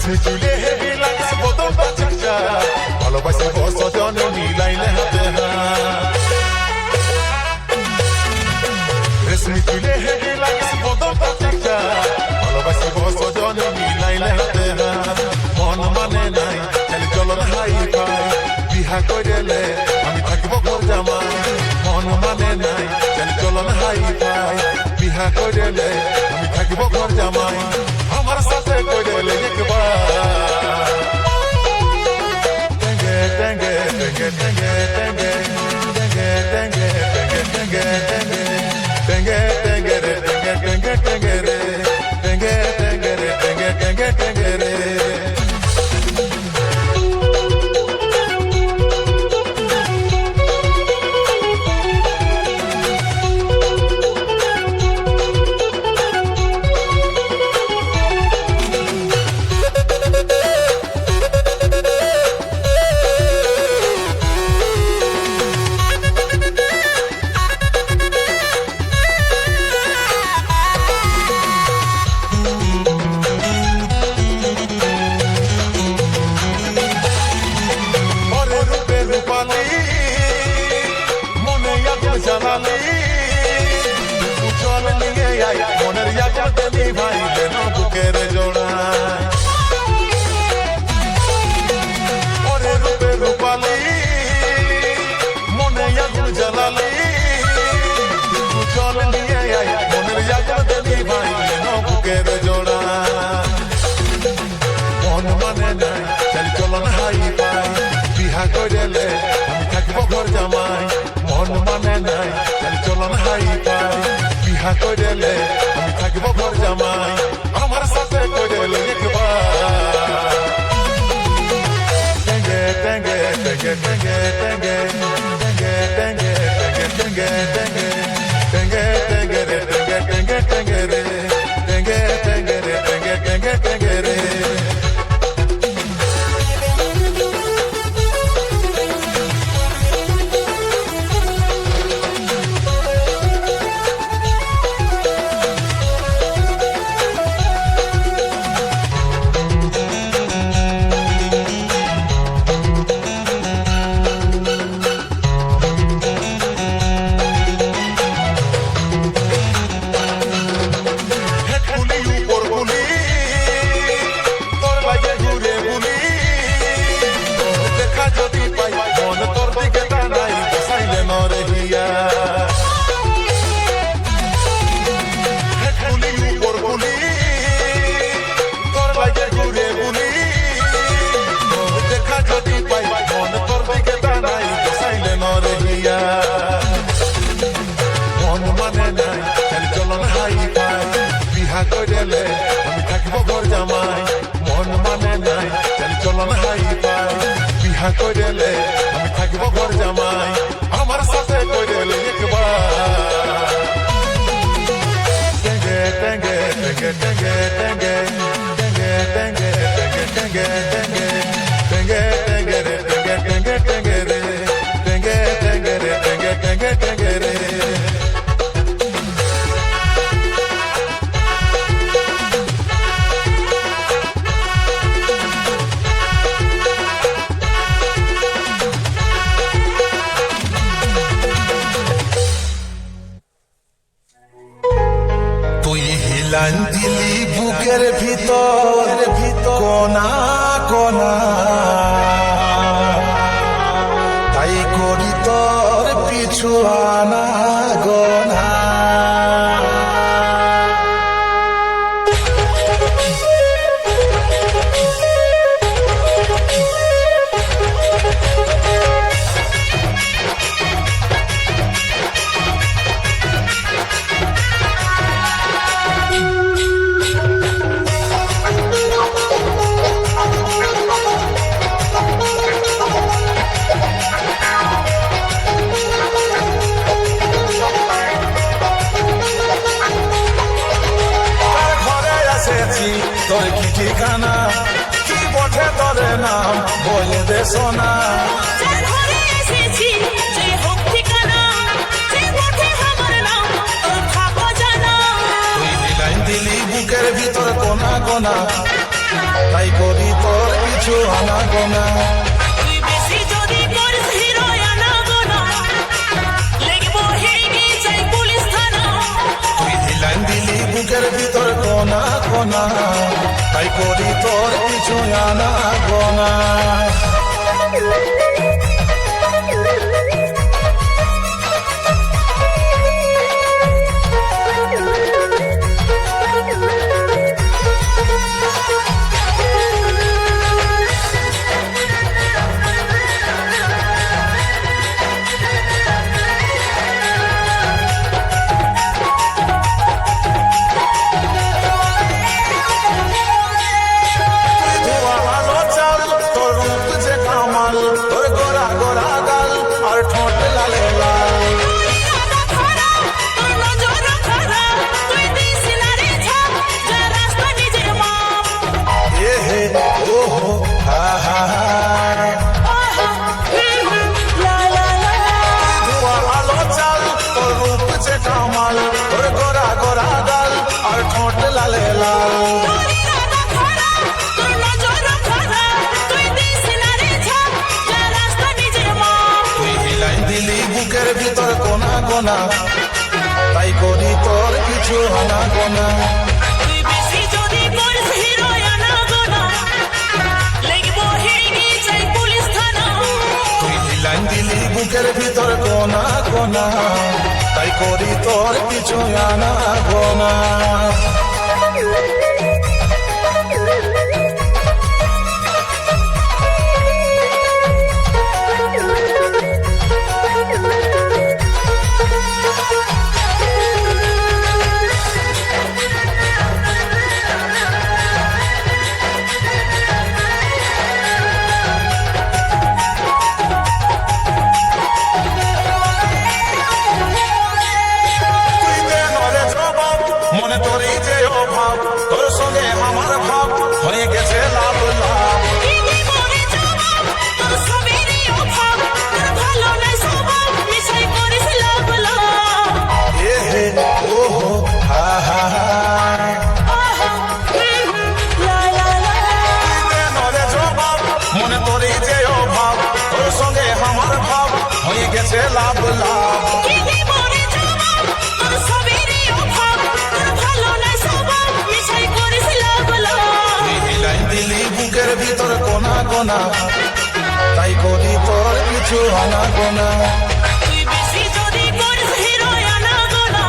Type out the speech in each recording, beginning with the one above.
রেশমি চুলে হেভি লাগছে বদলটা চিকচা ভালোবাসি বসজনে মিলাইলে হাতে রেশমি চুলে হেভি লাগছে বদলটা চিকচা ভালোবাসি বসজনে মিলাইলে হাতে মন মানে নাই খালি চলন হাই পাই বিহা কইলে আমি থাকিব ঘর জামাই মন মানে নাই খালি চলন হাই পাই বিহা কইলে আমি থাকিব ঘর জামাই আমার সাথে কইলে একবার টেঙ্গে টেঙ্গে টেঙ্গে টেঙ্গে টেঙ্গে টেঙ্গে টেঙ্গে টেঙ্গে টেঙ্গে টেঙ্গে রে টেঙ্গে টেঙ্গে টেঙ্গে রে টেঙ্গে টেঙ্গে রে টেঙ্গে টেঙ্গে টেঙ্গে রে বিহা কইলে আমি থাকিব ঘর জামাই আমার সাথে কইলে একবার টেঙ্গে টেঙ্গে টেঙ্গে টেঙ্গে টেঙ্গে টেঙ্গে টেঙ্গে টেঙ্গে টেঙ্গে টেঙ্গে টেঙ্গে রে টেঙ্গে টেঙ্গে টেঙ্গে রে টেঙ্গে টেঙ্গে রে টেঙ্গে টেঙ্গে টেঙ্গে রে কইলে আমি থাকিব ঘর জামাই মন মানে নাই চাল চলন হাই পাই বিহা কইলে আমি থাকিব ঘর জামাই আমার সাথে কইলে একবার টেঙ্গে টেঙ্গে টেঙ্গে টেঙ্গে টেঙ্গে টেঙ্গে টেঙ্গে টেঙ্গে টেঙ্গে টেঙ্গে টেঙ্গে রে টেঙ্গে টেঙ্গে টেঙ্গে রে টেঙ্গে টেঙ্গে রে টেঙ্গে টেঙ্গে টেঙ্গে রে দিলি বুকের ভিতর কোনা কোনা তাই করি তোর পিছু আনা গোনা তোর কি ঠিকানা কি বটে তোর নাম বলে দে সোনা তুই মিলাই দিলি বুকের ভিতর কোনা কোনা তাই করি কিছু আনাগোনা। তুই বেশি যদি করিস হিরো আনাগোনা, লিখবো হেগে চাই পুলিশ থানা। তুই হিলাইন দিলি বুকের ভিতর কোনা কোনা, তাই করি তোর কিছু আনাগোনা। বুকের ভিতর কোনা কোনা, তাই করি তোর কিছু আনাগোনা। তুই বেশি যদি করিস হিরো আনাগোনা, লিখবো হেগে চাই পুলিশ থানা। তুই হিলাইন দিলি বুকের ভিতর কোনা কোনা, তাই করি তোর কিছু আনাগোনা। মনে তোরই যে অভাব, তোর সঙ্গে আমার ভাব হয়ে গেছে লাভ লাভ। মনে তোরই যে অভাব, তোর সঙ্গে আমার ভাব হয়ে গেছে লাভ লাভ। দিলি বুকের ভিতর কোনা কোনা, তাই করি তোর কিছু আনাগোনা। তুই বেশি যদি করিস হিরো আনাগোনা,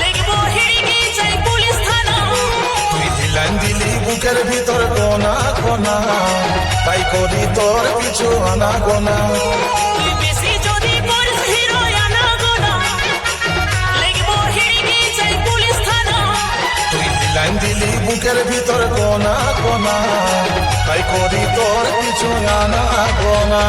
লিখবো হেগে চাই পুলিশ থানা। তুই হিলাইন দিলি বুকের ভিতর কোনা কোনা, তাই করি তোর কিছু আনাগোনা। তুই বেশি যদি করিস হিরো আনাগোনা, লিখবো হেগে চাই পুলিশ থানা। তুই হিলাইন দিলি বুকের ভিতর কোনা কোনা, তাই করি তোর কিছু আনাগোনা।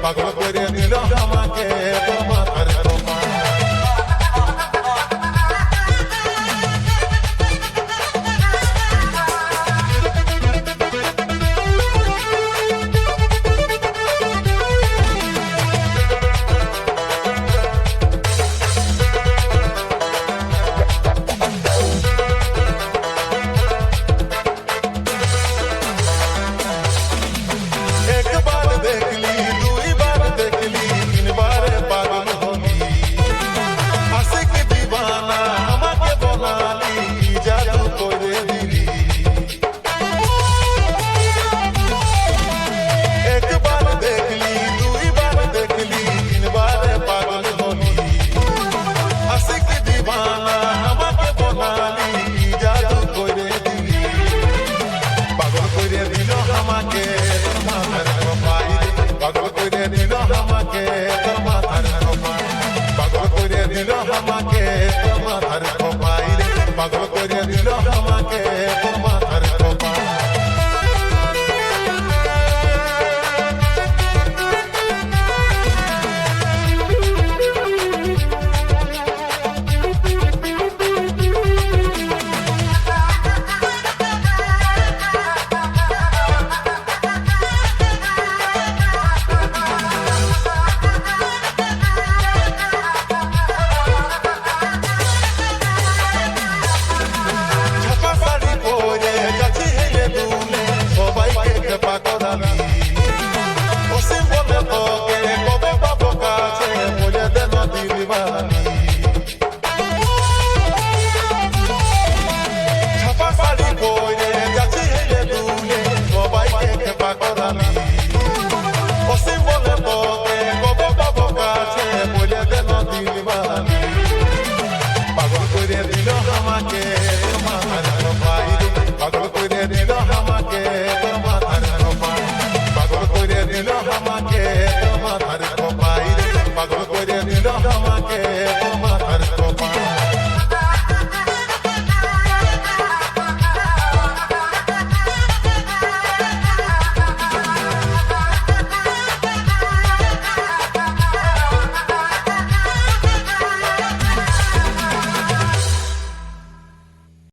পাগল করে দিল আমাকে তোমার